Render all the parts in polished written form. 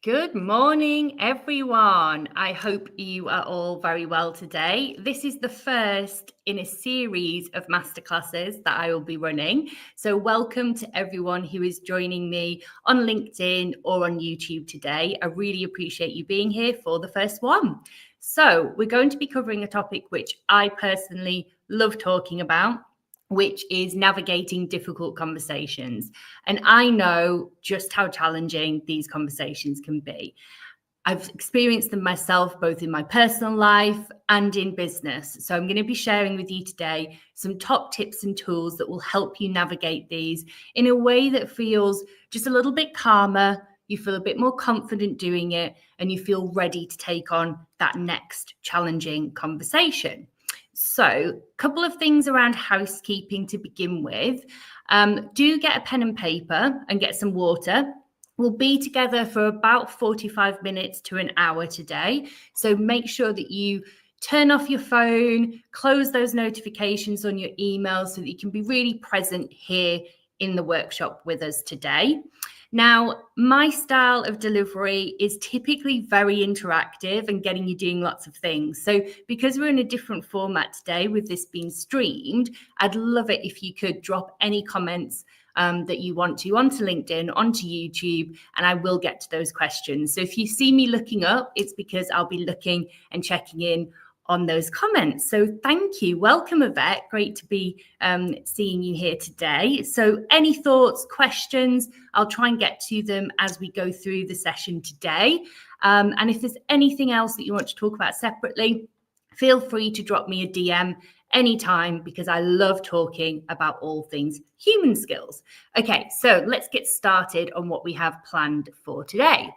Good morning, everyone. I hope you are all very well today. This is the first in a series of masterclasses that I will be running. So welcome to everyone who is joining me on LinkedIn or on YouTube today. I really appreciate you being here for the first one. So we're going to be covering a topic which I personally love talking about, which is navigating difficult conversations. And I know just how challenging these conversations can be. I've experienced them myself, both in my personal life and in business. So I'm going to be sharing with you today some top tips and tools that will help you navigate these in a way that feels just a little bit calmer. You feel a bit more confident doing it, and you feel ready to take on that next challenging conversation. So, a couple of things around housekeeping to begin with. Do get a pen and paper and get some water. We'll be together for about 45 minutes to an hour today. So make sure that you turn off your phone, close those notifications on your email so that you can be really present here in the workshop with us today. Now, my style of delivery is typically very interactive and getting you doing lots of things. So because we're in a different format today with this being streamed, I'd love it if you could drop any comments that you want to onto LinkedIn, onto YouTube, and I will get to those questions. So if you see me looking up, it's because I'll be looking and checking in on those comments. So thank you. Welcome, Yvette. Great to be seeing you here today. So any thoughts, questions, I'll try and get to them as we go through the session today. And if there's anything else that you want to talk about separately, feel free to drop me a DM anytime, because I love talking about all things human skills. Okay, so let's get started on what we have planned for today.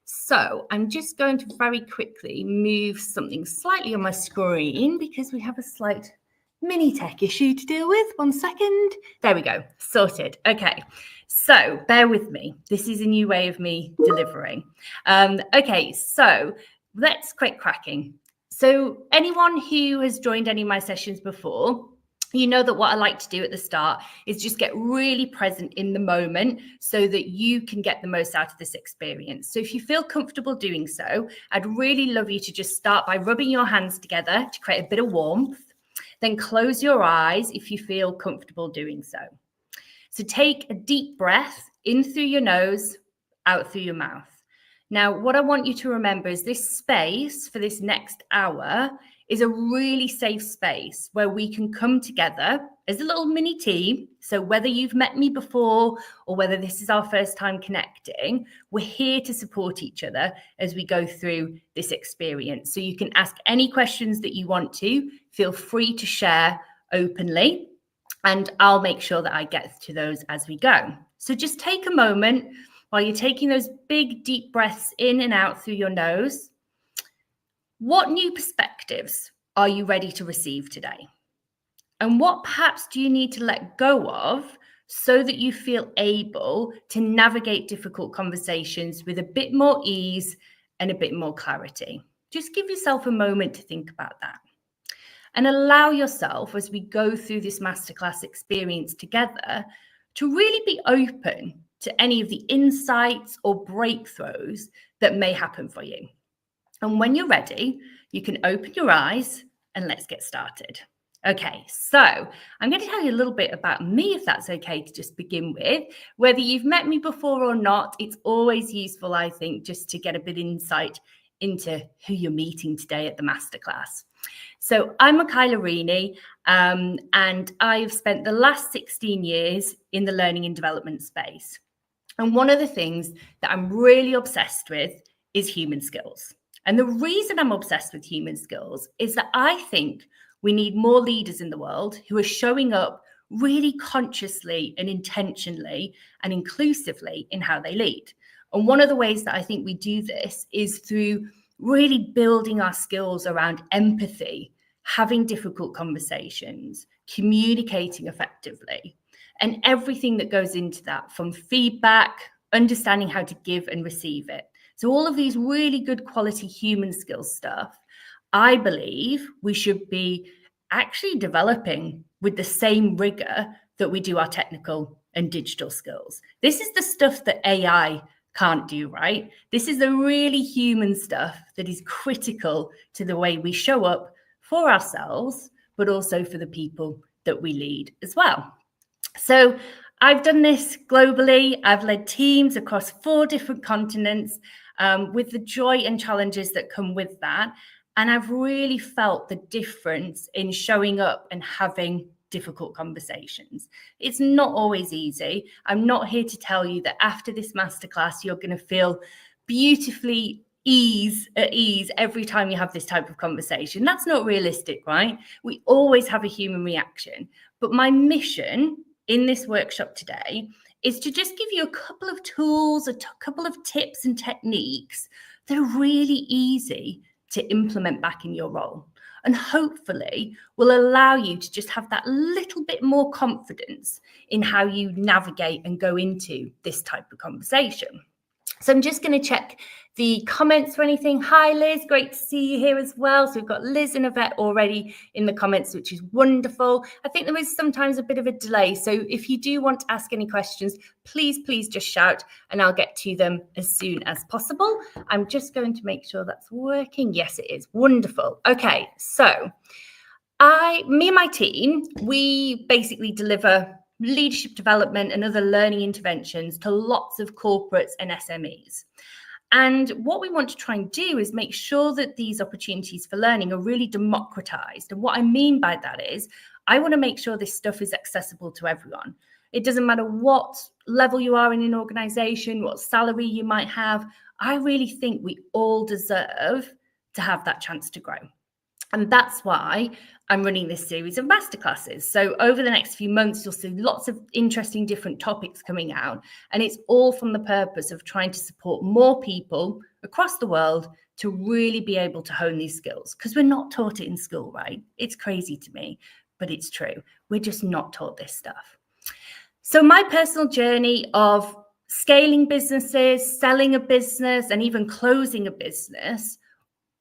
So I'm just going to very quickly move something slightly on my screen because we have a slight mini tech issue to deal with. 1 second. There we go. Sorted. Okay. So bear with me. This is a new way of me delivering. Okay. So let's quit cracking. So anyone who has joined any of my sessions before, you know that what I like to do at the start is just get really present in the moment so that you can get the most out of this experience. So if you feel comfortable doing so, I'd really love you to just start by rubbing your hands together to create a bit of warmth. Then close your eyes if you feel comfortable doing so. So take a deep breath in through your nose, out through your mouth. Now, what I want you to remember is this space for this next hour is a really safe space where we can come together as a little mini team. So whether you've met me before or whether this is our first time connecting, we're here to support each other as we go through this experience. So you can ask any questions that you want to, feel free to share openly, and I'll make sure that I get to those as we go. So just take a moment while you're taking those big, deep breaths in and out through your nose. What new perspectives are you ready to receive today? And what perhaps do you need to let go of so that you feel able to navigate difficult conversations with a bit more ease and a bit more clarity? Just give yourself a moment to think about that. And allow yourself, as we go through this masterclass experience together, to really be open to any of the insights or breakthroughs that may happen for you. And when you're ready, you can open your eyes and let's get started. Okay, so I'm going to tell you a little bit about me, if that's okay to just begin with. Whether you've met me before or not, it's always useful, I think, just to get a bit of insight into who you're meeting today at the masterclass. So I'm Michaela Rini, and I've spent the last 16 years in the learning and development space. And one of the things that I'm really obsessed with is human skills. And the reason I'm obsessed with human skills is that I think we need more leaders in the world who are showing up really consciously and intentionally and inclusively in how they lead. And one of the ways that I think we do this is through really building our skills around empathy, having difficult conversations, communicating effectively, and everything that goes into that, from feedback, understanding how to give and receive it. So all of these really good quality human skills stuff, I believe we should be actually developing with the same rigor that we do our technical and digital skills. This is the stuff that AI can't do, right? This is the really human stuff that is critical to the way we show up for ourselves, but also for the people that we lead as well. So I've done this globally. I've led teams across 4 different continents with the joy and challenges that come with that. And I've really felt the difference in showing up and having difficult conversations. It's not always easy. I'm not here to tell you that after this masterclass, you're going to feel beautifully at ease every time you have this type of conversation. That's not realistic, right? We always have a human reaction. But my mission in this workshop today is to just give you a couple of tools, a couple of tips and techniques that are really easy to implement back in your role. And hopefully will allow you to just have that little bit more confidence in how you navigate and go into this type of conversation. So I'm just going to check the comments for anything. Hi, Liz. Great to see you here as well. So we've got Liz and Yvette already in the comments, which is wonderful. I think there is sometimes a bit of a delay. So if you do want to ask any questions, please just shout and I'll get to them as soon as possible. I'm just going to make sure that's working. Yes, it is. Wonderful. Okay, so me and my team, we basically deliver leadership development and other learning interventions to lots of corporates and SMEs. And what we want to try and do is make sure that these opportunities for learning are really democratized. And what I mean by that is I want to make sure this stuff is accessible to everyone. It doesn't matter what level you are in an organization, what salary you might have. I really think we all deserve to have that chance to grow. And that's why I'm running this series of masterclasses. So over the next few months, you'll see lots of interesting different topics coming out. And it's all from the purpose of trying to support more people across the world to really be able to hone these skills. Because we're not taught it in school, right? It's crazy to me, but it's true. We're just not taught this stuff. So my personal journey of scaling businesses, selling a business, and even closing a business,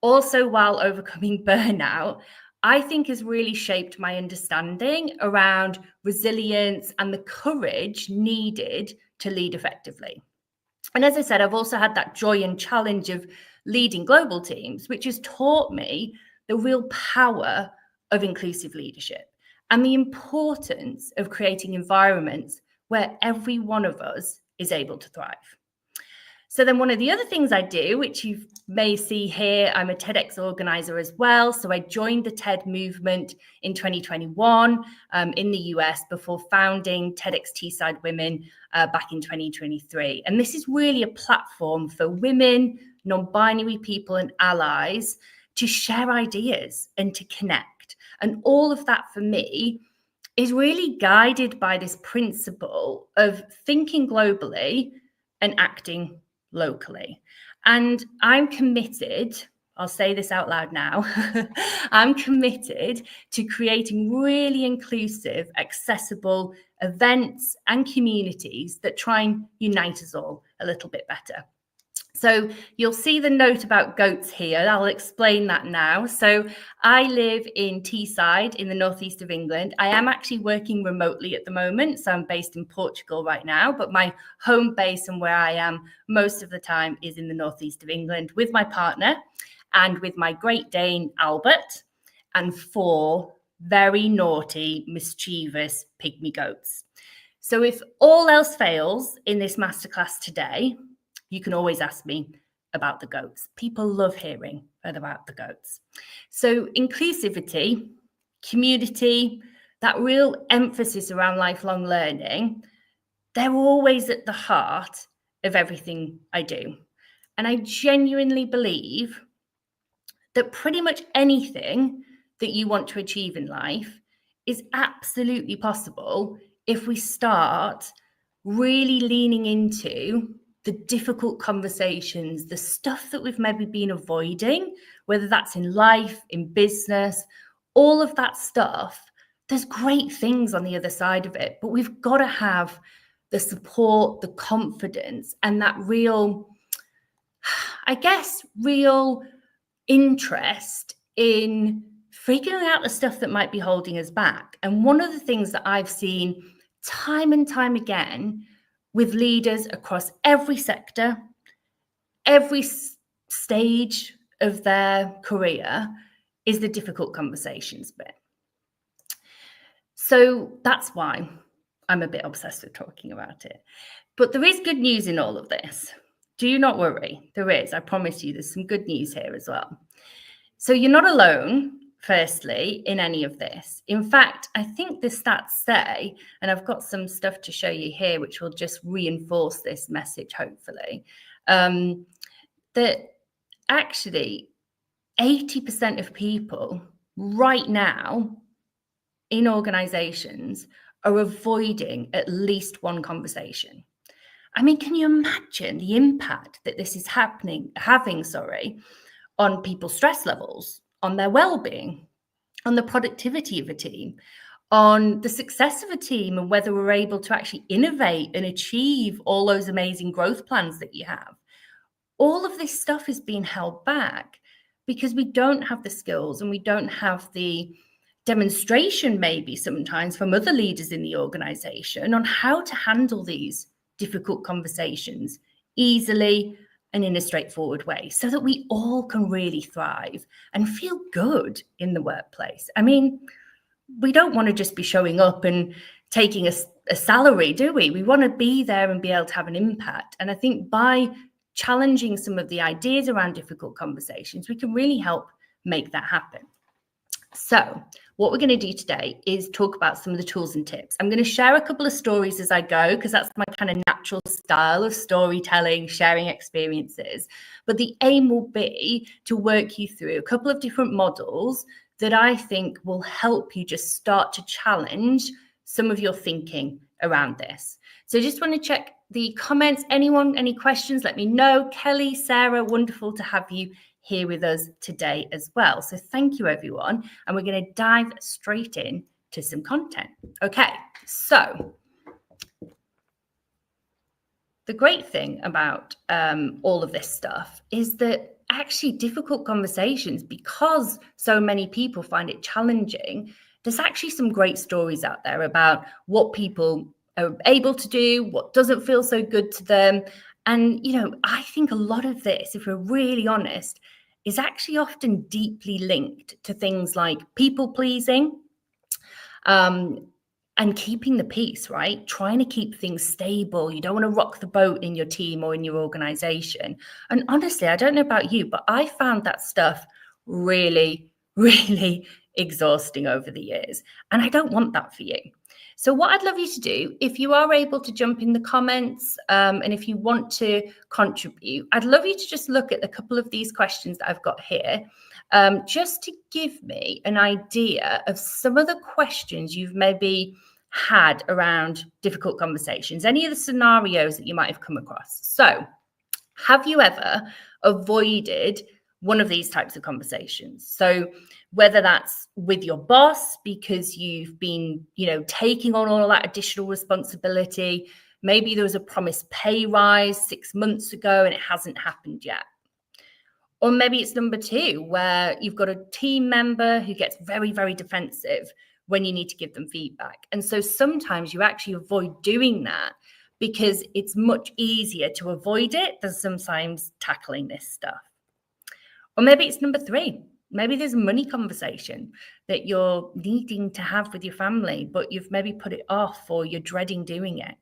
also while overcoming burnout, I think has really shaped my understanding around resilience and the courage needed to lead effectively. And as I said, I've also had that joy and challenge of leading global teams, which has taught me the real power of inclusive leadership and the importance of creating environments where every one of us is able to thrive. So then one of the other things I do, which you may see here, I'm a TEDx organizer as well. So I joined the TED movement in 2021 in the US before founding TEDx Teesside Women back in 2023. And this is really a platform for women, non-binary people and allies to share ideas and to connect. And all of that for me is really guided by this principle of thinking globally and acting locally. And I'm committed, I'll say this out loud now, I'm committed to creating really inclusive, accessible events and communities that try and unite us all a little bit better. So you'll see the note about goats here. I'll explain that now. So I live in Teesside in the northeast of England. I am actually working remotely at the moment. So I'm based in Portugal right now, but my home base and where I am most of the time is in the northeast of England with my partner and with my Great Dane, Albert, and 4 very naughty, mischievous pygmy goats. So if all else fails in this masterclass today, you can always ask me about the goats. People love hearing about the goats. So inclusivity, community, that real emphasis around lifelong learning, they're always at the heart of everything I do. And I genuinely believe that pretty much anything that you want to achieve in life is absolutely possible if we start really leaning into the difficult conversations, the stuff that we've maybe been avoiding, whether that's in life, in business, all of that stuff. There's great things on the other side of it, but we've got to have the support, the confidence, and that real, real interest in figuring out the stuff that might be holding us back. And one of the things that I've seen time and time again with leaders across every sector, every stage of their career, is the difficult conversations bit. So that's why I'm a bit obsessed with talking about it. But there is good news in all of this. Do not worry. There is. I promise you, there's some good news here as well. So you're not alone, firstly, in any of this. In fact, I think the stats say, and I've got some stuff to show you here, which will just reinforce this message, hopefully, that actually 80% of people right now in organizations are avoiding at least one conversation. I mean, can you imagine the impact that this is having on people's stress levels, on their well-being, on the productivity of a team, on the success of a team, and whether we're able to actually innovate and achieve all those amazing growth plans that you have? All of this stuff is being held back because we don't have the skills and we don't have the demonstration, maybe sometimes from other leaders in the organization, on how to handle these difficult conversations easily and in a straightforward way so that we all can really thrive and feel good in the workplace. I mean, we don't want to just be showing up and taking a salary, do we? We want to be there and be able to have an impact. And I think by challenging some of the ideas around difficult conversations, we can really help make that happen. So what we're going to do today is talk about some of the tools and tips. I'm going to share a couple of stories as I go, because that's my kind of natural style of storytelling, sharing experiences. But the aim will be to work you through a couple of different models that I think will help you just start to challenge some of your thinking around this. So just want to check the comments. Anyone, any questions, let me know. Kelly, Sarah, wonderful to have you here with us today as well. So thank you, everyone. And we're going to dive straight in to some content. Okay, so the great thing about all of this stuff is that actually difficult conversations, because so many people find it challenging, there's actually some great stories out there about what people are able to do, what doesn't feel so good to them. And, you know, I think a lot of this, if we're really honest, is actually often deeply linked to things like people pleasing, and keeping the peace, right? Trying to keep things stable. You don't want to rock the boat in your team or in your organization. And honestly, I don't know about you, but I found that stuff really, really exhausting over the years. And I don't want that for you. So what I'd love you to do, if you are able to jump in the comments, and if you want to contribute, I'd love you to just look at a couple of these questions that I've got here, just to give me an idea of some of the questions you've maybe had around difficult conversations, any of the scenarios that you might have come across. So have you ever avoided one of these types of conversations? So whether that's with your boss because you've been, you know, taking on all of that additional responsibility, maybe there was a promised pay rise 6 months ago and it hasn't happened yet. Or maybe it's number two, where you've got a team member who gets very, very defensive when you need to give them feedback. And so sometimes you actually avoid doing that because it's much easier to avoid it than sometimes tackling this stuff. Or maybe it's number three. Maybe there's a money conversation that you're needing to have with your family, but you've maybe put it off or you're dreading doing it.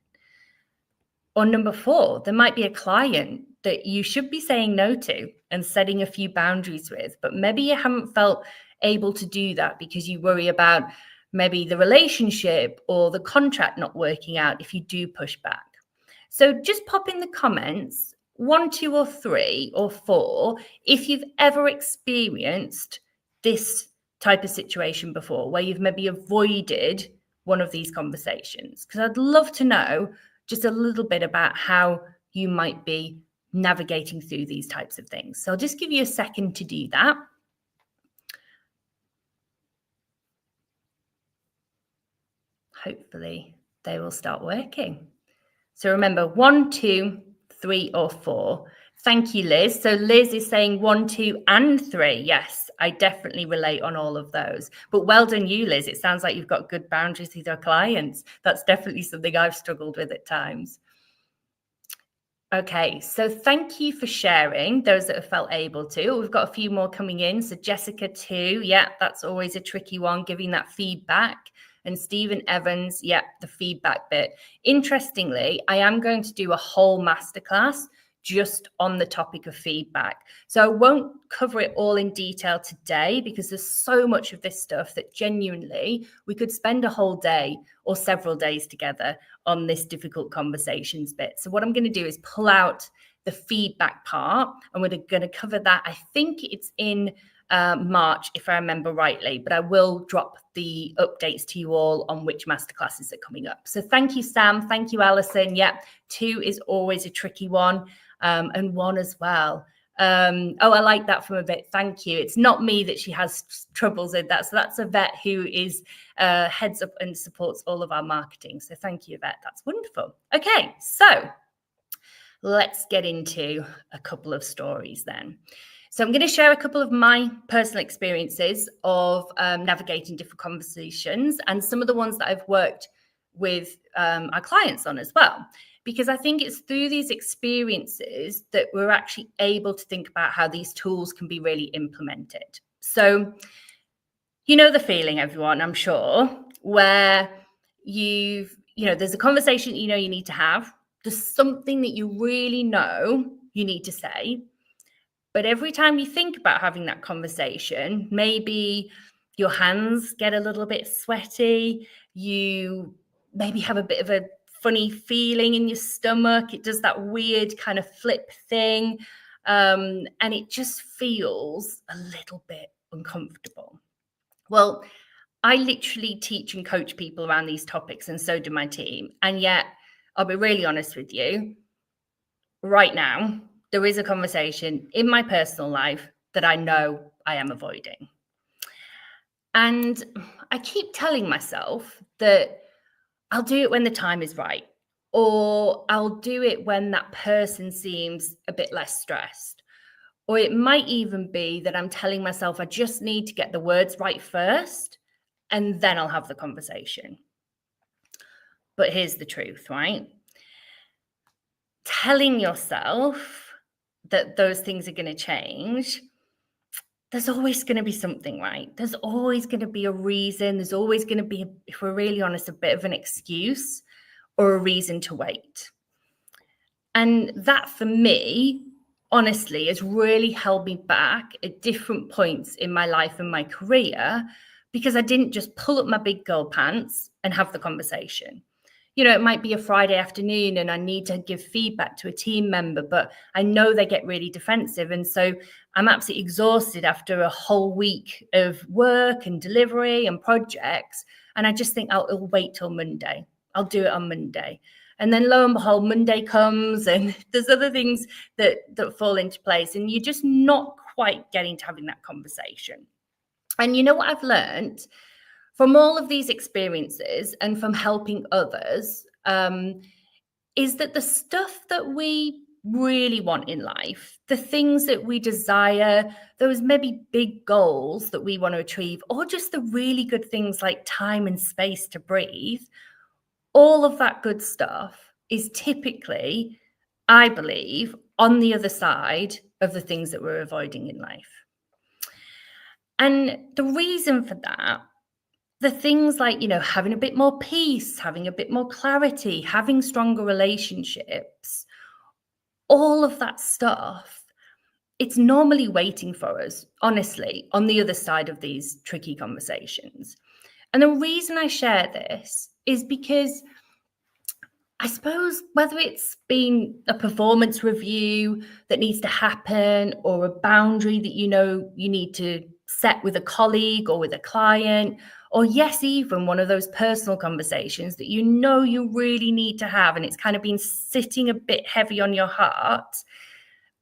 Or number four, there might be a client that you should be saying no to and setting a few boundaries with, but maybe you haven't felt able to do that because you worry about maybe the relationship or the contract not working out if you do push back. So just pop in the comments 1, 2, or 3, or 4 if you've ever experienced this type of situation before, where you've maybe avoided one of these conversations, because I'd love to know just a little bit about how you might be navigating through these types of things. So I'll just give you a second to do that. Hopefully they will start working. So remember, 1, 2, 3, or 4. Thank you, Liz. So Liz is saying 1, 2, and 3. Yes, I definitely relate on all of those. But well done you, Liz. It sounds like you've got good boundaries with your clients. That's definitely something I've struggled with at times. Okay, so thank you for sharing, those that have felt able to. We've got a few more coming in. So Jessica too, yeah, that's always a tricky one, giving that feedback. And Stephen Evans, yeah, the feedback bit. Interestingly, I am going to do a whole masterclass just on the topic of feedback. So I won't cover it all in detail today because there's so much of this stuff that genuinely we could spend a whole day or several days together on this difficult conversations bit. So what I'm going to do is pull out the feedback part, and we're going to cover that. I think it's in March, if I remember rightly, but I will drop the updates to you all on which masterclasses are coming up. So thank you, Sam. Thank you, Alison. Yeah, 2 is always a tricky one, and 1 as well. I like that from a vet. Thank you. It's not me that she has troubles with that. So that's a vet who is heads up and supports all of our marketing. So thank you, vet. That's wonderful. Okay, so let's get into a couple of stories then. So I'm going to share a couple of my personal experiences of navigating different conversations and some of the ones that I've worked with our clients on as well. Because I think it's through these experiences that we're actually able to think about how these tools can be really implemented. So, you know the feeling, everyone, I'm sure, where there's a conversation you need to have. There's something that you really know you need to say. But every time you think about having that conversation, maybe your hands get a little bit sweaty, you maybe have a bit of a funny feeling in your stomach. It does that weird kind of flip thing. And it just feels a little bit uncomfortable. Well, I literally teach and coach people around these topics, and so do my team. And yet, I'll be really honest with you, right now, there is a conversation in my personal life that I know I am avoiding. And I keep telling myself that I'll do it when the time is right, or I'll do it when that person seems a bit less stressed. Or it might even be that I'm telling myself I just need to get the words right first, and then I'll have the conversation. But here's the truth, right? Telling yourself that those things are going to change, there's always going to be something, right? There's always going to be a reason. There's always going to be, if we're really honest, a bit of an excuse or a reason to wait. And that, for me, honestly, has really held me back at different points in my life and my career, because I didn't just pull up my big girl pants and have the conversation. It might be a Friday afternoon and I need to give feedback to a team member, but I know they get really defensive. And so I'm absolutely exhausted after a whole week of work and delivery and projects. And I just think I'll wait till Monday. I'll do it on Monday. And then lo and behold, Monday comes and there's other things that fall into place, and you're just not quite getting to having that conversation. And you know what I've learned from all of these experiences and from helping others, is that the stuff that we really want in life, the things that we desire, those maybe big goals that we want to achieve, or just the really good things like time and space to breathe, all of that good stuff is typically, I believe, on the other side of the things that we're avoiding in life. And the reason for that, the things like, having a bit more peace, having a bit more clarity, having stronger relationships, all of that stuff, it's normally waiting for us, honestly, on the other side of these tricky conversations. And the reason I share this is because I suppose whether it's been a performance review that needs to happen, or a boundary that you need to set with a colleague or with a client, or yes, even one of those personal conversations that you really need to have, and it's kind of been sitting a bit heavy on your heart,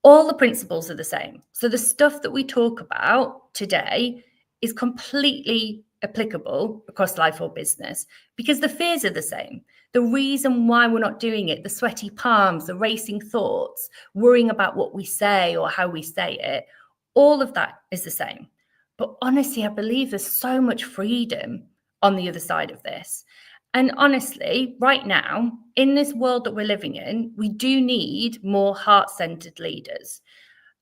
all the principles are the same. So the stuff that we talk about today is completely applicable across life or business, because the fears are the same. The reason why we're not doing it, the sweaty palms, the racing thoughts, worrying about what we say or how we say it, all of that is the same. But honestly, I believe there's so much freedom on the other side of this. And honestly, right now, in this world that we're living in, we do need more heart-centered leaders.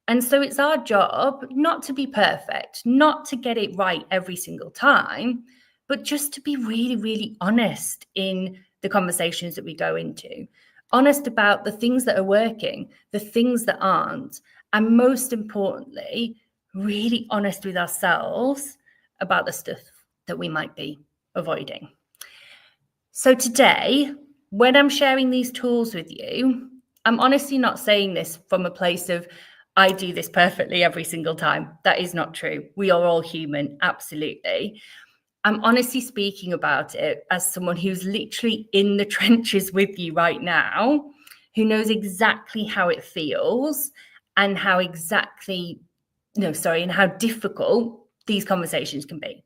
And so it's our job not to be perfect, not to get it right every single time, but just to be really, really honest in the conversations that we go into, honest about the things that are working, the things that aren't, and most importantly, really honest with ourselves about the stuff that we might be avoiding. So today, when I'm sharing these tools with you, I'm honestly not saying this from a place of, I do this perfectly every single time. That is not true. We are all human, absolutely. I'm honestly speaking about it as someone who's literally in the trenches with you right now, who knows exactly how it feels and how and how difficult these conversations can be.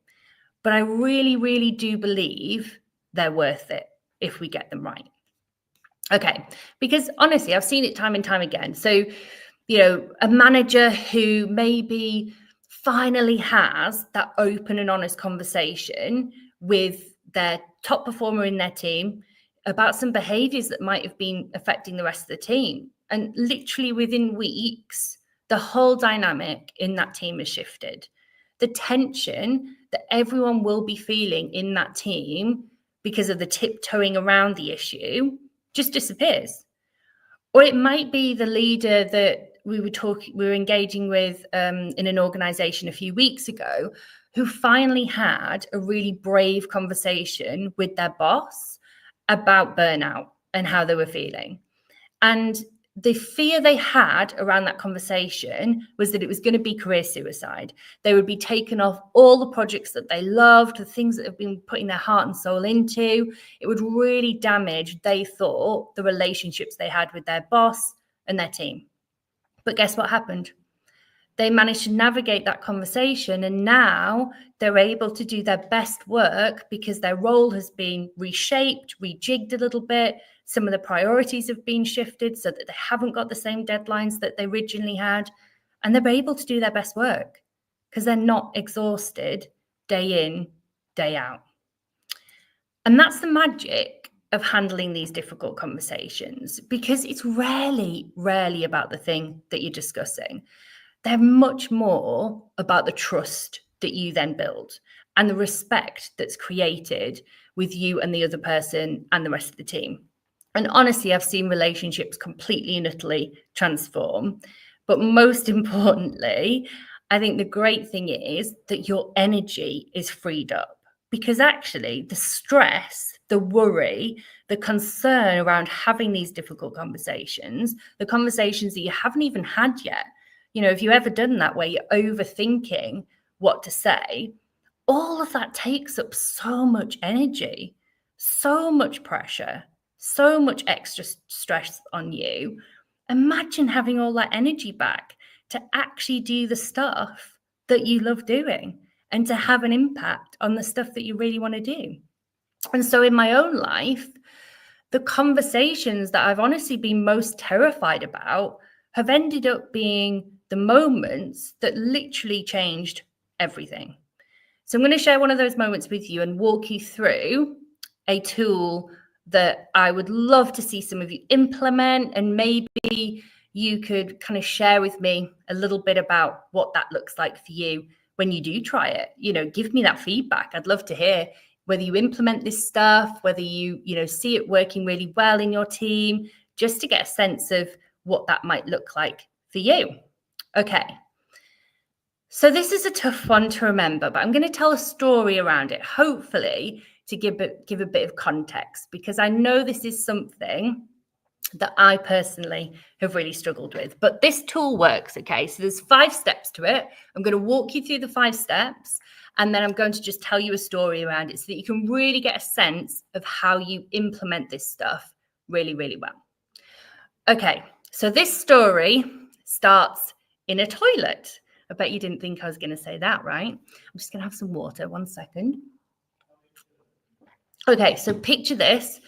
But I really, really do believe they're worth it if we get them right. Okay, because honestly, I've seen it time and time again. So, a manager who maybe finally has that open and honest conversation with their top performer in their team about some behaviors that might have been affecting the rest of the team. And literally within weeks, the whole dynamic in that team has shifted. The tension that everyone will be feeling in that team because of the tiptoeing around the issue just disappears. Or it might be the leader that we were engaging with in an organization a few weeks ago, who finally had a really brave conversation with their boss about burnout and how they were feeling. And the fear they had around that conversation was that it was going to be career suicide. They would be taken off all the projects that they loved, the things that have been putting their heart and soul into. It would really damage, they thought, the relationships they had with their boss and their team. But guess what happened? They managed to navigate that conversation, and now they're able to do their best work because their role has been reshaped, rejigged a little bit. Some of the priorities have been shifted so that they haven't got the same deadlines that they originally had, and they're able to do their best work because they're not exhausted day in, day out. And that's the magic of handling these difficult conversations, because it's rarely about the thing that you're discussing. They're much more about the trust that you then build and the respect that's created with you and the other person and the rest of the team. And honestly, I've seen relationships completely and utterly transform. But most importantly, I think the great thing is that your energy is freed up, because actually the stress, the worry, the concern around having these difficult conversations, the conversations that you haven't even had yet, if you've ever done that where you're overthinking what to say, all of that takes up so much energy, so much pressure, so much extra stress on you. Imagine having all that energy back to actually do the stuff that you love doing and to have an impact on the stuff that you really want to do. And so in my own life, the conversations that I've honestly been most terrified about have ended up being the moments that literally changed everything. So I'm going to share one of those moments with you and walk you through a tool that I would love to see some of you implement, and maybe you could kind of share with me a little bit about what that looks like for you when you do try it. Give me that feedback. I'd love to hear whether you implement this stuff, whether you see it working really well in your team, just to get a sense of what that might look like for you. Okay. So this is a tough one to remember, but I'm going to tell a story around it, hopefully to give a bit of context, because I know this is something that I personally have really struggled with. But this tool works, okay? So there's 5 steps to it. I'm going to walk you through the 5 steps, and then I'm going to just tell you a story around it so that you can really get a sense of how you implement this stuff really, really well. Okay, so this story starts in a toilet. I bet you didn't think I was going to say that, right? I'm just going to have some water. 1 second. Okay, so picture this.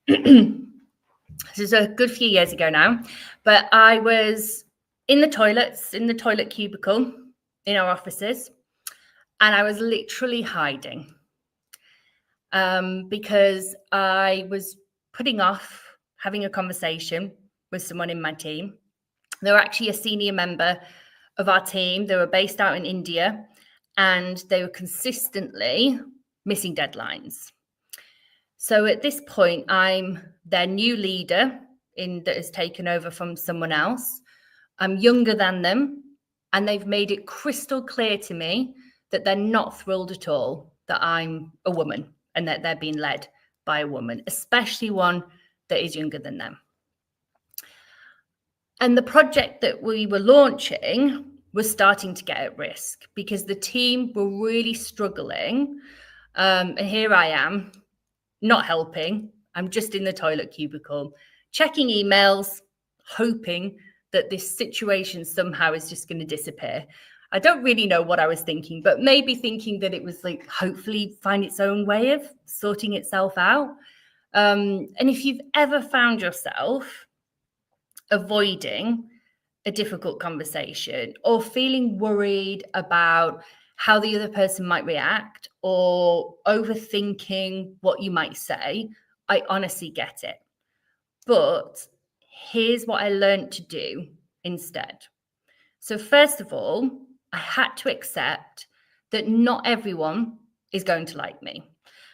This is a good few years ago now, but I was in the toilet cubicle in our offices, and I was literally hiding. because I was putting off having a conversation with someone in my team. They were actually a senior member of our team. They were based out in India, and they were consistently missing deadlines. So at this point, I'm their new leader that has taken over from someone else. I'm younger than them, and they've made it crystal clear to me that they're not thrilled at all that I'm a woman and that they're being led by a woman, especially one that is younger than them. And the project that we were launching was starting to get at risk because the team were really struggling. And here I am, not helping. I'm just in the toilet cubicle, checking emails, hoping that this situation somehow is just going to disappear. I don't really know what I was thinking, but maybe thinking that it was like hopefully find its own way of sorting itself out. And if you've ever found yourself avoiding a difficult conversation or feeling worried about how the other person might react or overthinking what you might say, I honestly get it. But here's what I learned to do instead. So first of all, I had to accept that not everyone is going to like me.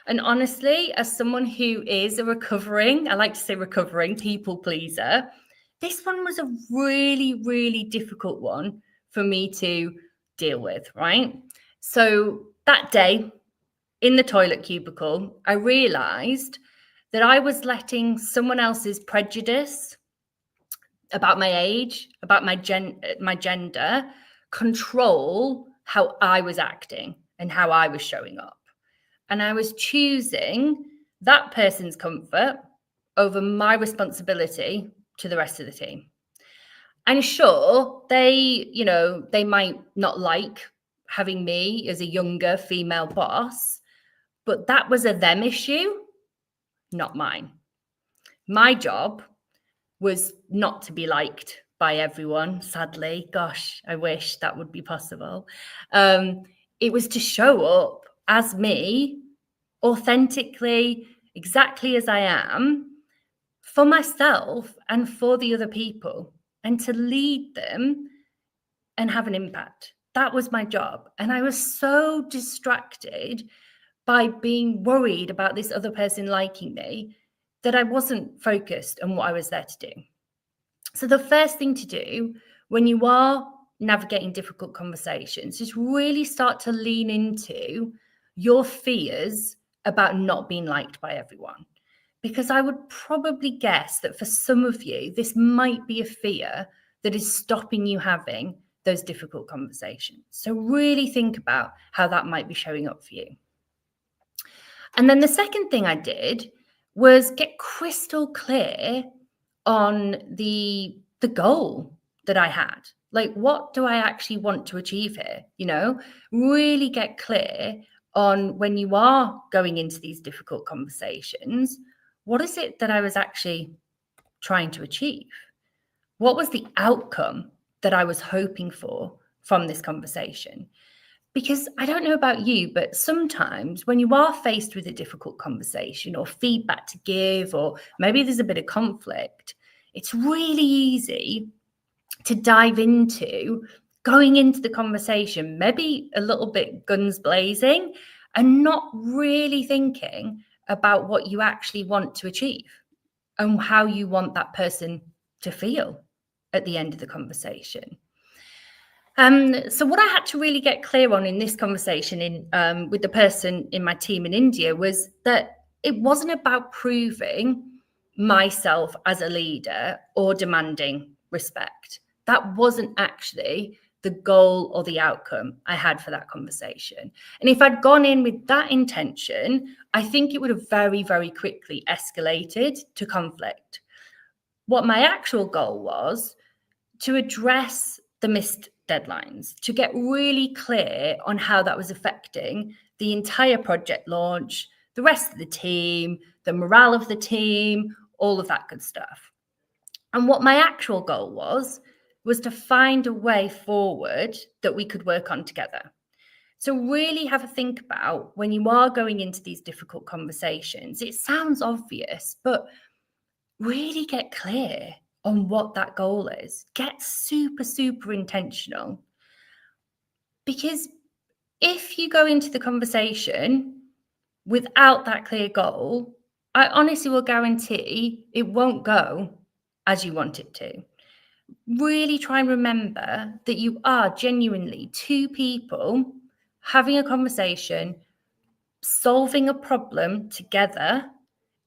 And honestly, as someone who is I like to say recovering people pleaser, this one was a really, really difficult one for me to deal with, right? So that day in the toilet cubicle, I realized that I was letting someone else's prejudice about my age, about my gender, control how I was acting and how I was showing up. And I was choosing that person's comfort over my responsibility to the rest of the team. And sure, they might not like having me as a younger female boss, but that was a them issue, not mine. My job was not to be liked by everyone, sadly. Gosh, I wish that would be possible. It was to show up as me, authentically, exactly as I am, for myself and for the other people, and to lead them and have an impact. That was my job. And I was so distracted by being worried about this other person liking me that I wasn't focused on what I was there to do. So the first thing to do when you are navigating difficult conversations is really start to lean into your fears about not being liked by everyone. Because I would probably guess that for some of you, this might be a fear that is stopping you having those difficult conversations. So really think about how that might be showing up for you. And then the second thing I did was get crystal clear on the goal that I had. Like, what do I actually want to achieve here? Really get clear on when you are going into these difficult conversations, what is it that I was actually trying to achieve? What was the outcome that I was hoping for from this conversation? Because I don't know about you, but sometimes when you are faced with a difficult conversation or feedback to give, or maybe there's a bit of conflict, it's really easy to dive into going into the conversation, maybe a little bit guns blazing, and not really thinking about what you actually want to achieve and how you want that person to feel at the end of the conversation. So what I had to really get clear on in this conversation with the person in my team in India was that it wasn't about proving myself as a leader or demanding respect. That wasn't actually the goal or the outcome I had for that conversation. And if I'd gone in with that intention, I think it would have very, very quickly escalated to conflict. What my actual goal was to address the missed deadlines, to get really clear on how that was affecting the entire project launch, the rest of the team, the morale of the team, all of that good stuff. And what my actual goal was to find a way forward that we could work on together. So really have a think about when you are going into these difficult conversations. It sounds obvious, but really get clear on what that goal is. Get super, super intentional. Because if you go into the conversation without that clear goal, I honestly will guarantee it won't go as you want it to. Really try and remember that you are genuinely two people having a conversation, solving a problem together.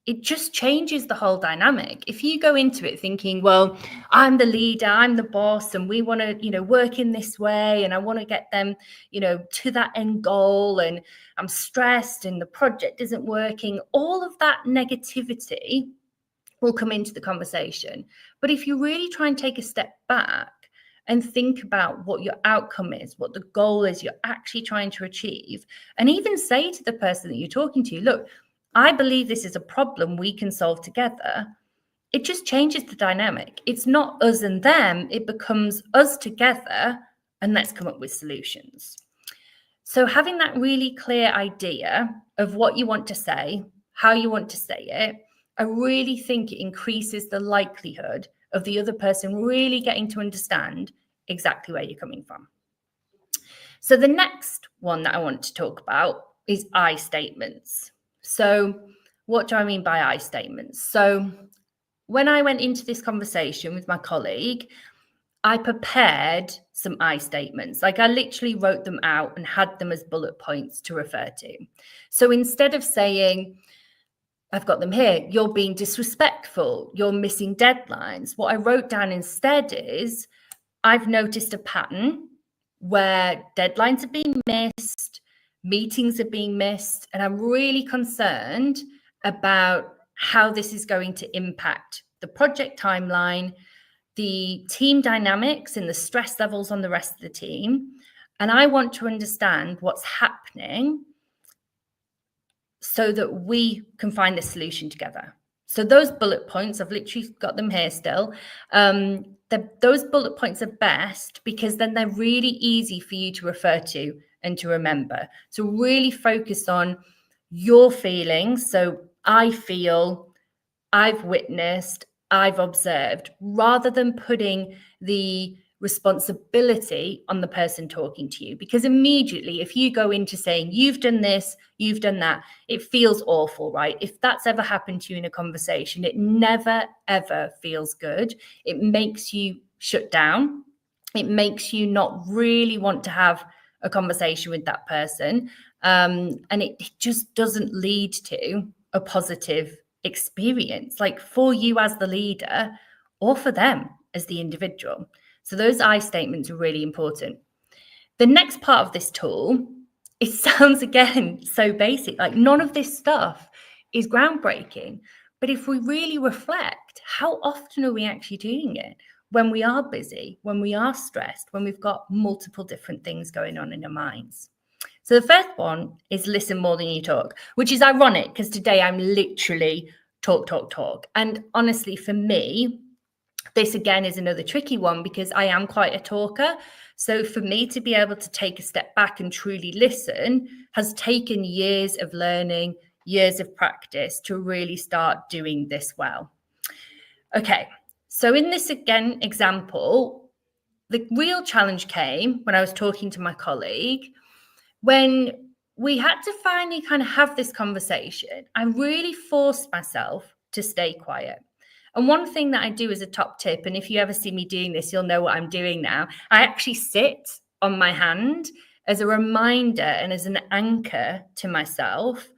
It just changes the whole dynamic. If you go into it thinking, well, I'm the leader, I'm the boss, and we want to, work in this way, and I want to get them, to that end goal, and I'm stressed and the project isn't working, all of that negativity will come into the conversation. But if you really try and take a step back and think about what your outcome is, what the goal is you're actually trying to achieve, and even say to the person that you're talking to, look, I believe this is a problem we can solve together. It just changes the dynamic. It's not us and them, it becomes us together, and let's come up with solutions. So having that really clear idea of what you want to say, how you want to say it, I really think it increases the likelihood of the other person really getting to understand exactly where you're coming from. So the next one that I want to talk about is I statements. So what do I mean by I statements? So when I went into this conversation with my colleague, I prepared some I statements. Like I literally wrote them out and had them as bullet points to refer to. So instead of saying, I've got them here, you're being disrespectful, you're missing deadlines, what I wrote down instead is, I've noticed a pattern where deadlines are being missed, meetings are being missed, and I'm really concerned about how this is going to impact the project timeline, the team dynamics and the stress levels on the rest of the team. And I want to understand what's happening so that we can find the solution together. So those bullet points, I've literally got them here still. Those bullet points are best because then they're really easy for you to refer to and to remember. So really focus on your feelings. So I feel, I've witnessed, I've observed, rather than putting the responsibility on the person talking to you. Because immediately, if you go into saying, you've done this, you've done that, it feels awful, right? If that's ever happened to you in a conversation, it never, ever feels good. It makes you shut down. It makes you not really want to have a conversation with that person. And it just doesn't lead to a positive experience, like for you as the leader or for them as the individual. So those I statements are really important. The next part of this tool, it sounds again so basic, like none of this stuff is groundbreaking. But if we really reflect, how often are we actually doing it? When we are busy, when we are stressed, when we've got multiple different things going on in our minds. So the first one is listen more than you talk, which is ironic because today I'm literally talk. And honestly, for me, this again is another tricky one because I am quite a talker. So for me to be able to take a step back and truly listen has taken years of learning, years of practice to really start doing this well. Okay, so in this again example, the real challenge came when I was talking to my colleague. When we had to finally kind of have this conversation, I really forced myself to stay quiet. And one thing that I do as a top tip, and if you ever see me doing this, you'll know what I'm doing now. I actually sit on my hand as a reminder and as an anchor to myself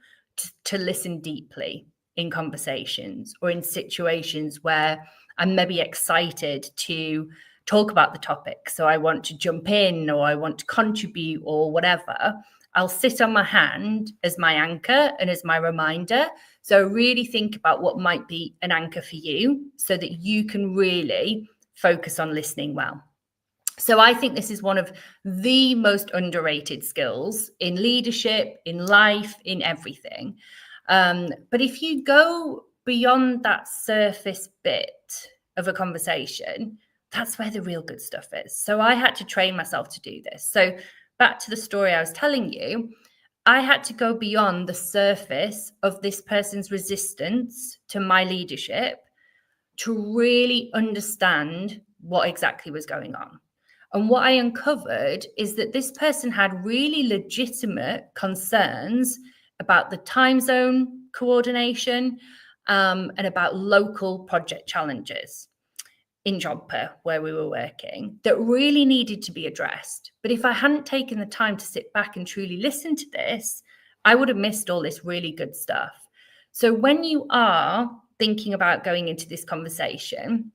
to listen deeply in conversations or in situations where I'm maybe excited to talk about the topic. So I want to jump in or I want to contribute or whatever. I'll sit on my hand as my anchor and as my reminder. So really think about what might be an anchor for you so that you can really focus on listening well. So I think this is one of the most underrated skills in leadership, in life, in everything. But if you go beyond that surface bit of a conversation, that's where the real good stuff is. So I had to train myself to do this. So back to the story I was telling you, I had to go beyond the surface of this person's resistance to my leadership to really understand what exactly was going on. And what I uncovered is that this person had really legitimate concerns about the time zone coordination, and about local project challenges in Jodhpur, where we were working, that really needed to be addressed. But if I hadn't taken the time to sit back and truly listen to this, I would have missed all this really good stuff. So when you are thinking about going into this conversation,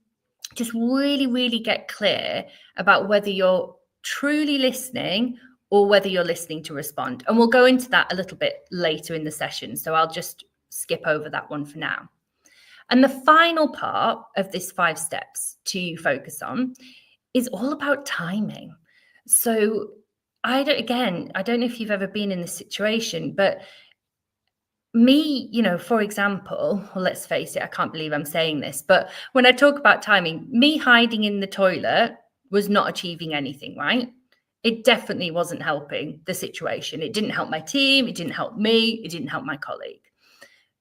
just really, really get clear about whether you're truly listening or whether you're listening to respond. And we'll go into that a little bit later in the session. So I'll just skip over that one for now. And the final part of this 5 steps to focus on is all about timing. So I don't know if you've ever been in this situation, but me, for example, well, let's face it, I can't believe I'm saying this, but when I talk about timing, me hiding in the toilet was not achieving anything, right? It definitely wasn't helping the situation. It didn't help my team. It didn't help me. It didn't help my colleague.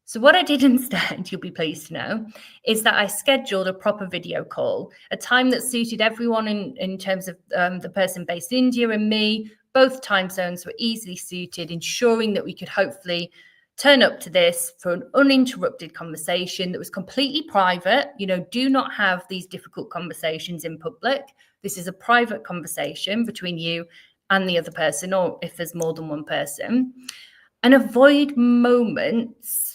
So what I did instead, you'll be pleased to know, is that I scheduled a proper video call, a time that suited everyone in terms of the person based in India and me. Both time zones were easily suited, ensuring that we could hopefully turn up to this for an uninterrupted conversation that was completely private. Do not have these difficult conversations in public. This is a private conversation between you and the other person, or if there's more than one person, and avoid moments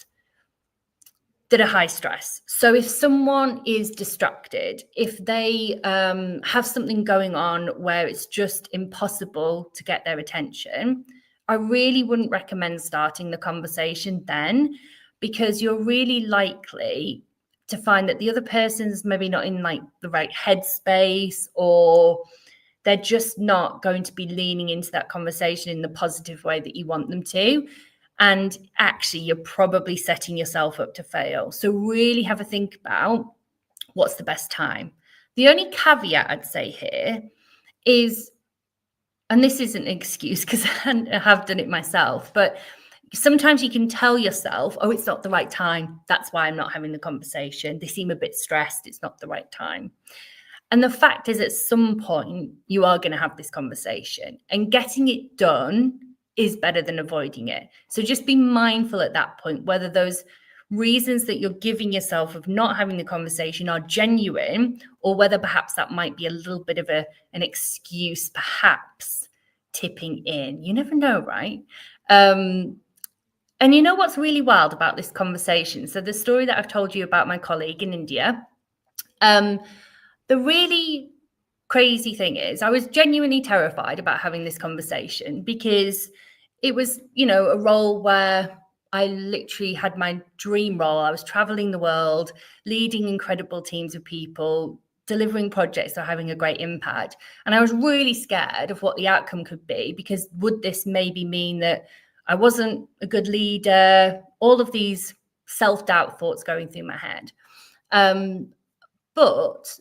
that are high stress. So if someone is distracted, if they have something going on where it's just impossible to get their attention, I really wouldn't recommend starting the conversation then, because you're really likely to find that the other person's maybe not in the right headspace, or they're just not going to be leaning into that conversation in the positive way that you want them to. And actually, you're probably setting yourself up to fail. So really have a think about what's the best time. The only caveat I'd say here is, and this isn't an excuse because I have done it myself, but sometimes you can tell yourself, oh, it's not the right time. That's why I'm not having the conversation. They seem a bit stressed. It's not the right time. And the fact is, at some point, you are going to have this conversation, and getting it done is better than avoiding it. So just be mindful at that point whether those reasons that you're giving yourself of not having the conversation are genuine, or whether perhaps that might be a little bit of an excuse, perhaps tipping in. You never know, right? And you know what's really wild about this conversation? So the story that I've told you about my colleague in India, the really crazy thing is I was genuinely terrified about having this conversation, because it was, a role where I literally had my dream role. I was traveling the world, leading incredible teams of people, delivering projects that are having a great impact. And I was really scared of what the outcome could be, because would this maybe mean that I wasn't a good leader? All of these self-doubt thoughts going through my head. But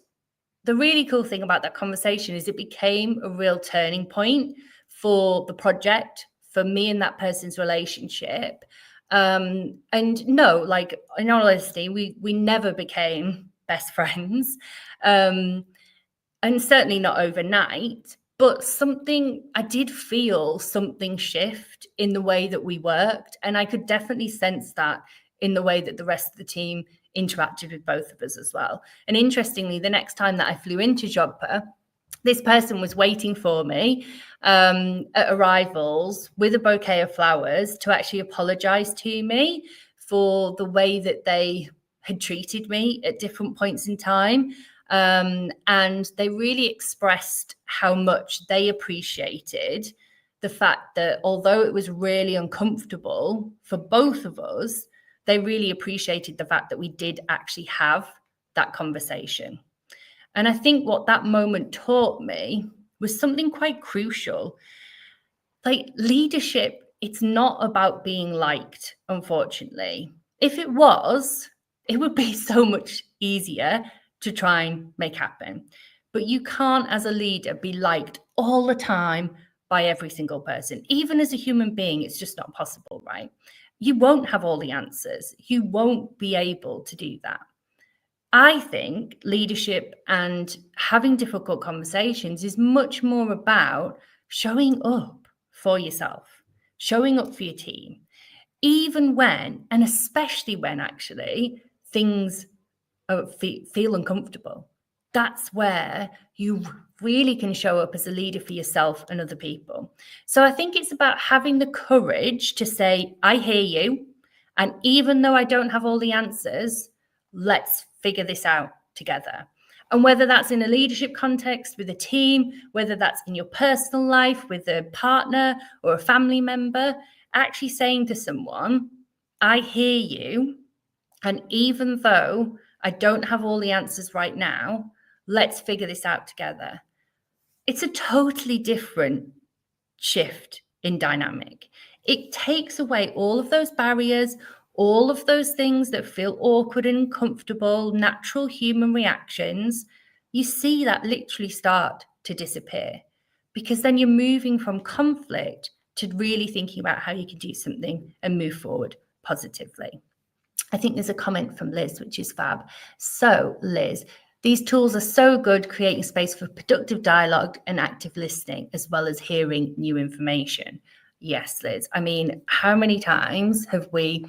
the really cool thing about that conversation is it became a real turning point for the project, for me and that person's relationship. And no, in all honesty, we never became best friends, and certainly not overnight. But I did feel something shift in the way that we worked, and I could definitely sense that in the way that the rest of the team interacted with both of us as well. And interestingly, the next time that I flew into Jodhpur, this person was waiting for me at arrivals with a bouquet of flowers to actually apologize to me for the way that they had treated me at different points in time. And they really expressed how much they appreciated the fact that although it was really uncomfortable for both of us, they really appreciated the fact that we did actually have that conversation. And I think what that moment taught me was something quite crucial. Leadership, it's not about being liked, unfortunately. If it was, it would be so much easier to try and make happen. But you can't, as a leader, be liked all the time by every single person. Even as a human being, it's just not possible, right? You won't have all the answers. You won't be able to do that. I think leadership and having difficult conversations is much more about showing up for yourself, showing up for your team, even when, and especially when actually things feel uncomfortable. That's where you really can show up as a leader for yourself and other people. So I think it's about having the courage to say, I hear you. And even though I don't have all the answers, let's figure this out together. And whether that's in a leadership context with a team, whether that's in your personal life with a partner or a family member, actually saying to someone, I hear you. And even though I don't have all the answers right now, let's figure this out together. It's a totally different shift in dynamic. It takes away all of those barriers, all of those things that feel awkward and uncomfortable, natural human reactions. You see that literally start to disappear, because then you're moving from conflict to really thinking about how you can do something and move forward positively. I think there's a comment from Liz, which is fab. So, Liz, these tools are so good, creating space for productive dialogue and active listening, as well as hearing new information. Yes, Liz. I mean, how many times have we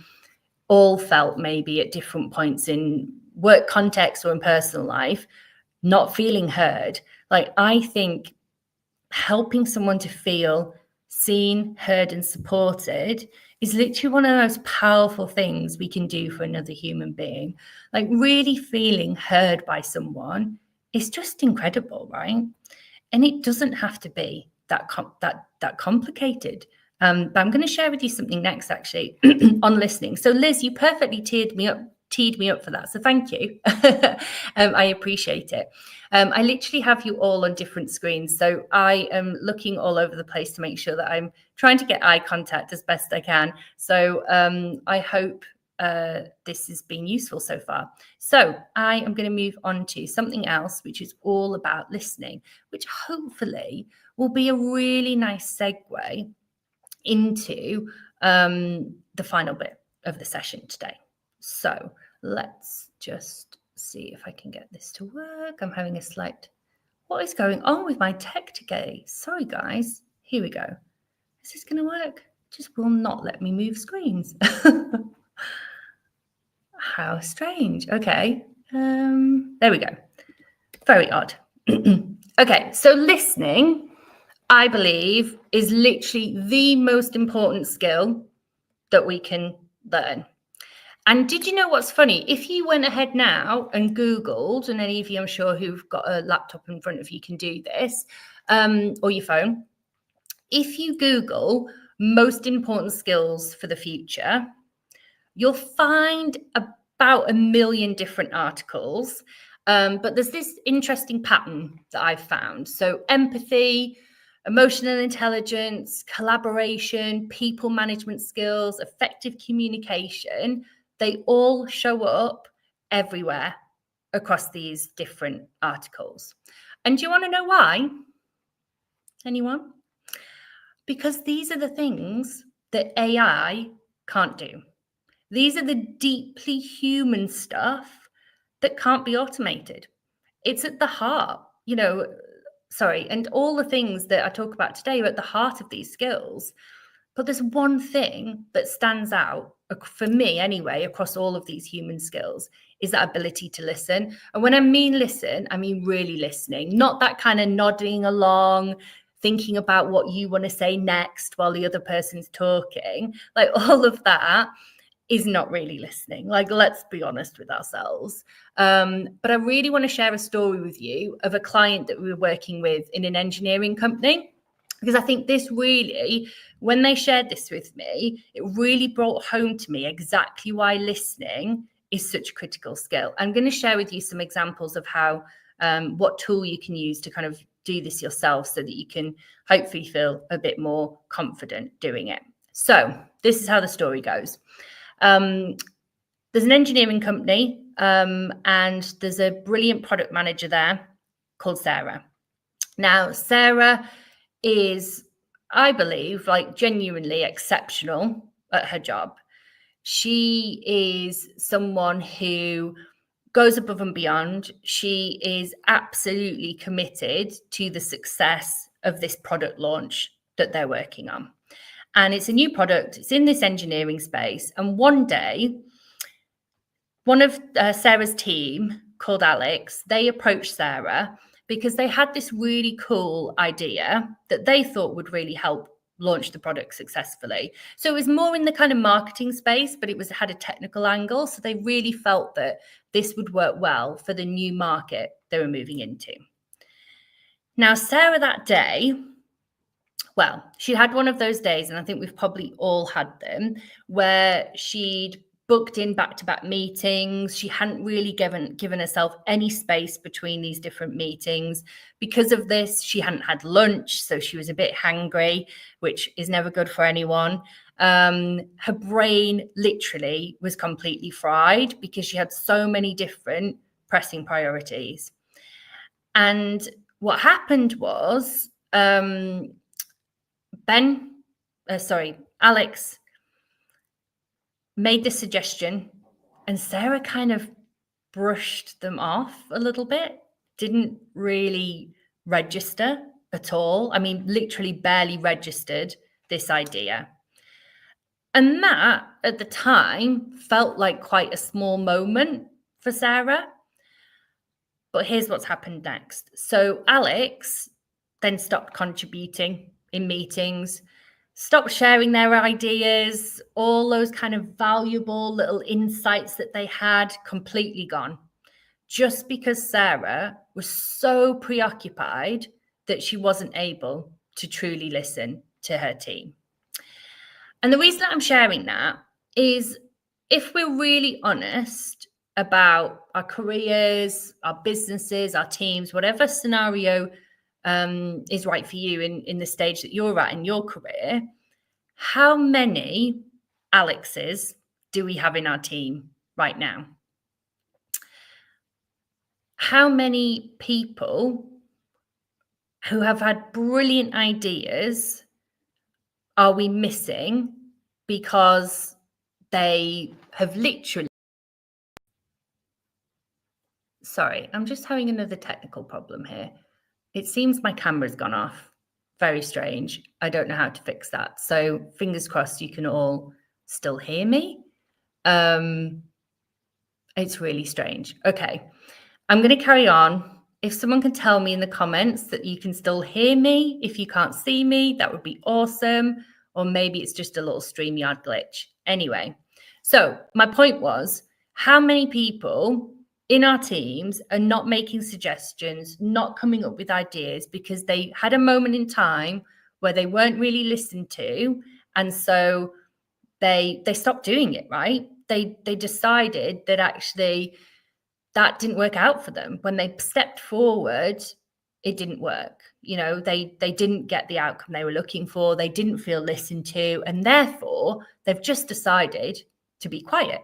all felt maybe at different points in work context or in personal life, not feeling heard? Like, I think helping someone to feel seen, heard, and supported is literally one of the most powerful things we can do for another human being. Like, really feeling heard by someone is just incredible, right? And it doesn't have to be that complicated. But I'm going to share with you something next, actually, on listening. So, Liz, you perfectly teed me up for that. So thank you. I appreciate it. I literally have you all on different screens. So I am looking all over the place to make sure that I'm trying to get eye contact as best I can. So I hope this has been useful so far. So I am going to move on to something else, which is all about listening, which hopefully will be a really nice segue into the final bit of the session today. So let's just see if I can get this to work. I'm having a slight, what is going on with my tech today? Sorry, guys. Here we go. Is this going to work? It just will not let me move screens. How strange. Okay. There we go. Very odd. Okay, so listening, I believe, is literally the most important skill that we can learn. And did you know what's funny? If you went ahead now and Googled, and any of you, I'm sure, who've got a laptop in front of you can do this, or your phone. If you Google most important skills for the future, you'll find about 1 million different articles. But there's this interesting pattern that I've found. So empathy, emotional intelligence, collaboration, people management skills, effective communication, they all show up everywhere across these different articles. And do you want to know why? Anyone? Because these are the things that AI can't do. These are the deeply human stuff that can't be automated. It's at the heart, and all the things that I talk about today are at the heart of these skills. But there's one thing that stands out, for me anyway, across all of these human skills, is that ability to listen. And when I mean listen, I mean really listening, not that kind of nodding along, thinking about what you want to say next while the other person's talking. Like, all of that is not really listening. Like, let's be honest with ourselves. But I really want to share a story with you of a client that we were working with in an engineering company, because I think this really, when they shared this with me, it really brought home to me exactly why listening is such a critical skill. I'm going to share with you some examples of how, what tool you can use to kind of do this yourself so that you can hopefully feel a bit more confident doing it. So this is how the story goes. There's an engineering company, and there's a brilliant product manager there called Sarah. Now, Sarah is I believe, like genuinely exceptional at her job. She is someone who goes above and beyond. She is absolutely committed to the success of this product launch that they're working on. And it's a new product, it's in this engineering space. And one day, one of Sarah's team called Alex, they approached Sarah because they had this really cool idea that they thought would really help launch the product successfully. So it was more in the kind of marketing space, but it had a technical angle. So they really felt that this would work well for the new market they were moving into. Now, Sarah that day, well, she had one of those days, and I think we've probably all had them, where she'd booked in back-to-back meetings. She hadn't really given herself any space between these different meetings. Because of this, she hadn't had lunch, so she was a bit hangry, which is never good for anyone. Her brain literally was completely fried because she had so many different pressing priorities. And what happened was Alex made this suggestion, and Sarah kind of brushed them off a little bit, didn't really register at all. I mean, literally barely registered this idea. And that, at the time, felt like quite a small moment for Sarah. But here's what's happened next. So Alex then stopped contributing in meetings, stopped sharing their ideas, all those kind of valuable little insights that they had, completely gone. Just because Sarah was so preoccupied that she wasn't able to truly listen to her team. And the reason that I'm sharing that is, if we're really honest about our careers, our businesses, our teams, whatever scenario is right for you in the stage that you're at in your career, how many Alexes do we have in our team right now? How many people who have had brilliant ideas are we missing because they have literally... Sorry, I'm just having another technical problem here. It seems my camera's gone off. Very strange. I don't know how to fix that. So fingers crossed you can all still hear me. It's really strange. Okay, I'm going to carry on. If someone can tell me in the comments that you can still hear me, if you can't see me, that would be awesome. Or maybe it's just a little StreamYard glitch. Anyway, so my point was, how many people in our teams are not making suggestions, not coming up with ideas because they had a moment in time where they weren't really listened to, and so they stopped doing it, right? They decided that actually that didn't work out for them. When they stepped forward, it didn't work. You know, they didn't get the outcome they were looking for. They didn't feel listened to, and therefore they've just decided to be quiet.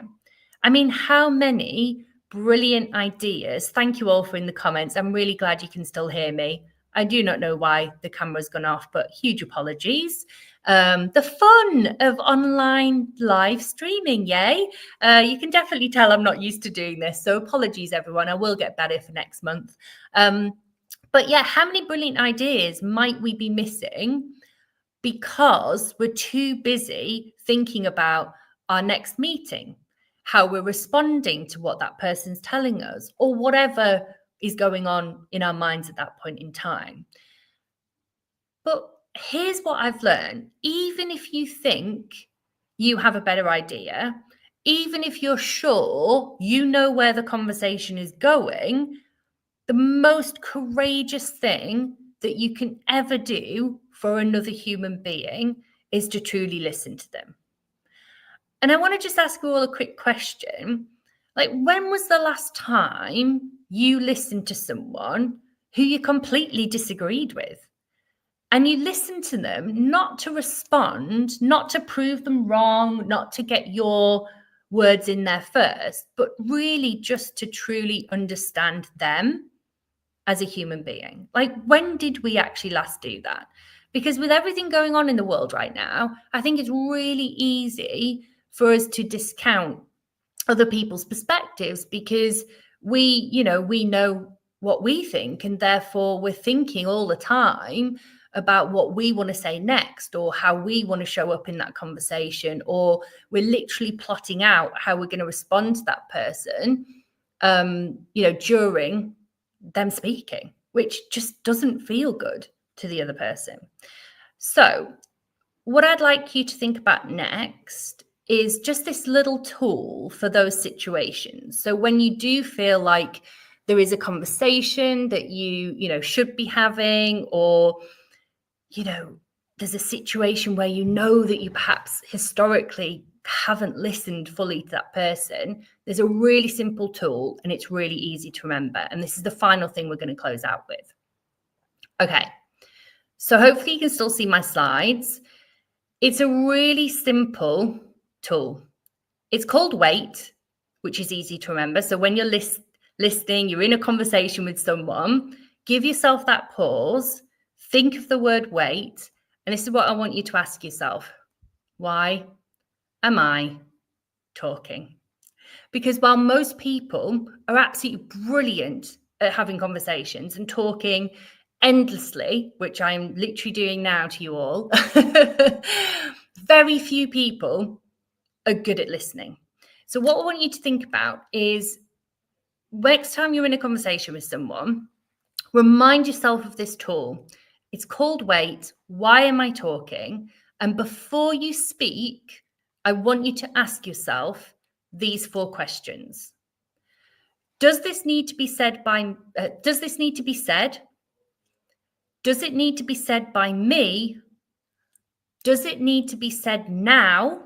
I mean, how many brilliant ideas? Thank you all for in the comments. I'm really glad you can still hear me. I do not know why the camera's gone off, but huge apologies. The fun of online live streaming, yay. You can definitely tell I'm not used to doing this, so apologies everyone. I will get better for next month. But yeah, how many brilliant ideas might we be missing because we're too busy thinking about our next meeting, how we're responding to what that person's telling us, or whatever is going on in our minds at that point in time? But here's what I've learned. Even if you think you have a better idea, even if you're sure you know where the conversation is going, the most courageous thing that you can ever do for another human being is to truly listen to them. And I want to just ask you all a quick question. Like, when was the last time you listened to someone who you completely disagreed with? And you listened to them not to respond, not to prove them wrong, not to get your words in there first, but really just to truly understand them as a human being. Like, when did we actually last do that? Because with everything going on in the world right now, I think it's really easy for us to discount other people's perspectives because we know what we think, and therefore we're thinking all the time about what we want to say next or how we want to show up in that conversation, or we're literally plotting out how we're going to respond to that person during them speaking, which just doesn't feel good to the other person. So what I'd like you to think about next is just this little tool for those situations. So when you do feel like there is a conversation that you should be having, or there's a situation where that you perhaps historically haven't listened fully to that person, there's a really simple tool and it's really easy to remember. And this is the final thing we're going to close out with. Okay, so hopefully you can still see my slides. It's a really simple tool. It's called WAIT, which is easy to remember. So when you're listening, you're in a conversation with someone, give yourself that pause, think of the word wait, and this is what I want you to ask yourself. Why am I talking? Because while most people are absolutely brilliant at having conversations and talking endlessly, which I'm literally doing now to you all, very few people are good at listening. So what I want you to think about is next time you're in a conversation with someone, remind yourself of this tool. It's called WAIT. Why am I talking? And before you speak, I want you to ask yourself these 4 questions. Does this need to be said by does this need to be said? Does it need to be said by me? Does it need to be said now?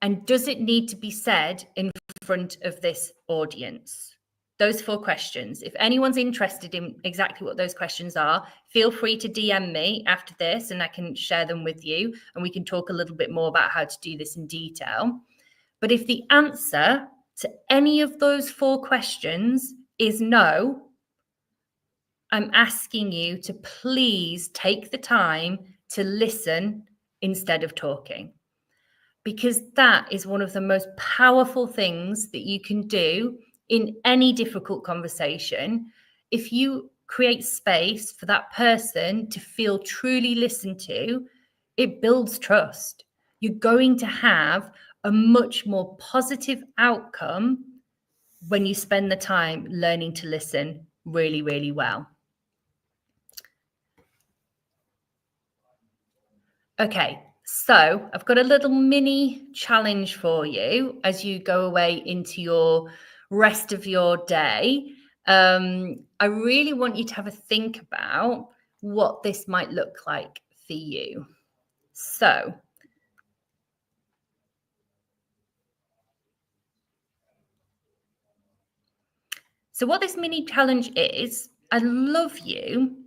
And does it need to be said in front of this audience? Those 4 questions. If anyone's interested in exactly what those questions are, feel free to DM me after this and I can share them with you and we can talk a little bit more about how to do this in detail. But if the answer to any of those 4 questions is no, I'm asking you to please take the time to listen instead of talking. Because that is one of the most powerful things that you can do in any difficult conversation. If you create space for that person to feel truly listened to, it builds trust. You're going to have a much more positive outcome when you spend the time learning to listen really, really well. Okay, so I've got a little mini challenge for you as you go away into your rest of your day. I really want you to have a think about what this might look like for you. So what this mini challenge is, I'd love you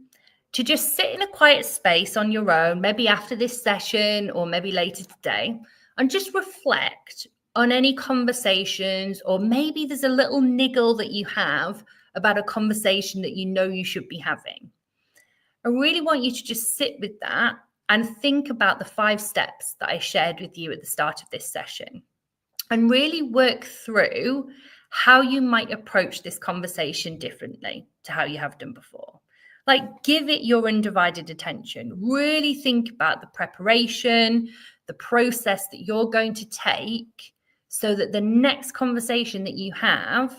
to just sit in a quiet space on your own, maybe after this session or maybe later today, and just reflect on any conversations, or maybe there's a little niggle that you have about a conversation that you should be having. I really want you to just sit with that and think about the 5 steps that I shared with you at the start of this session and really work through how you might approach this conversation differently to how you have done before. Like, give it your undivided attention. Really think about the preparation, the process that you're going to take so that the next conversation that you have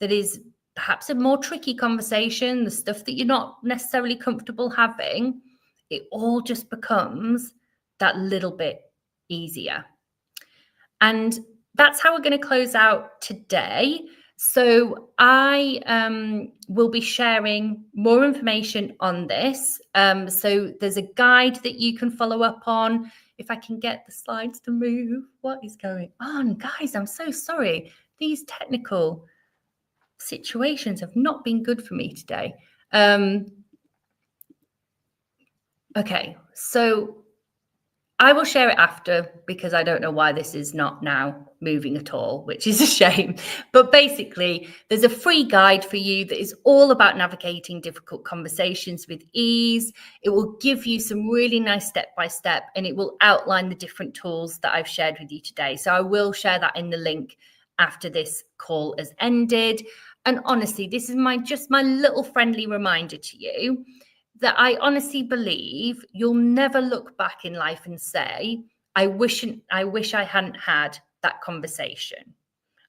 that is perhaps a more tricky conversation, the stuff that you're not necessarily comfortable having, it all just becomes that little bit easier. And that's how we're going to close out today. So I will be sharing more information on this. So there's a guide that you can follow up on. If I can get the slides to move, what is going on? Guys, I'm so sorry. These technical situations have not been good for me today. Okay, so I will share it after because I don't know why this is not now moving at all, which is a shame. But basically, there's a free guide for you that is all about navigating difficult conversations with ease. It will give you some really nice step-by-step, and it will outline the different tools that I've shared with you today. So I will share that in the link after this call has ended. And honestly, this is just my little friendly reminder to you that I honestly believe you'll never look back in life and say, I wish I hadn't had that conversation.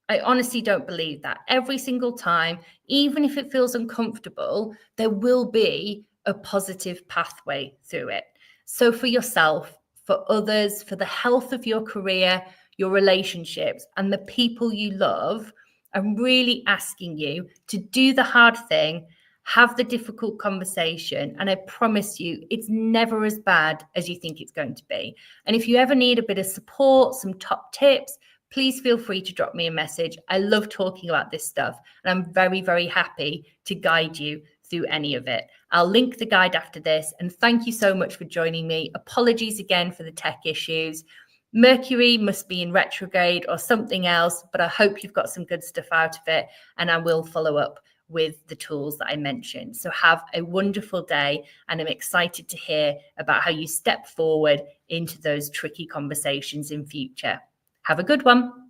I honestly don't believe that. Every single time, even if it feels uncomfortable, there will be a positive pathway through it. So for yourself, for others, for the health of your career, your relationships, and the people you love, I'm really asking you to do the hard thing, have the difficult conversation, and I promise you, it's never as bad as you think it's going to be. And if you ever need a bit of support, some top tips, please feel free to drop me a message. I love talking about this stuff, and I'm very, very happy to guide you through any of it. I'll link the guide after this, and thank you so much for joining me. Apologies again for the tech issues. Mercury must be in retrograde or something else, but I hope you've got some good stuff out of it, and I will follow up with the tools that I mentioned. So have a wonderful day, and I'm excited to hear about how you step forward into those tricky conversations in future. Have a good one.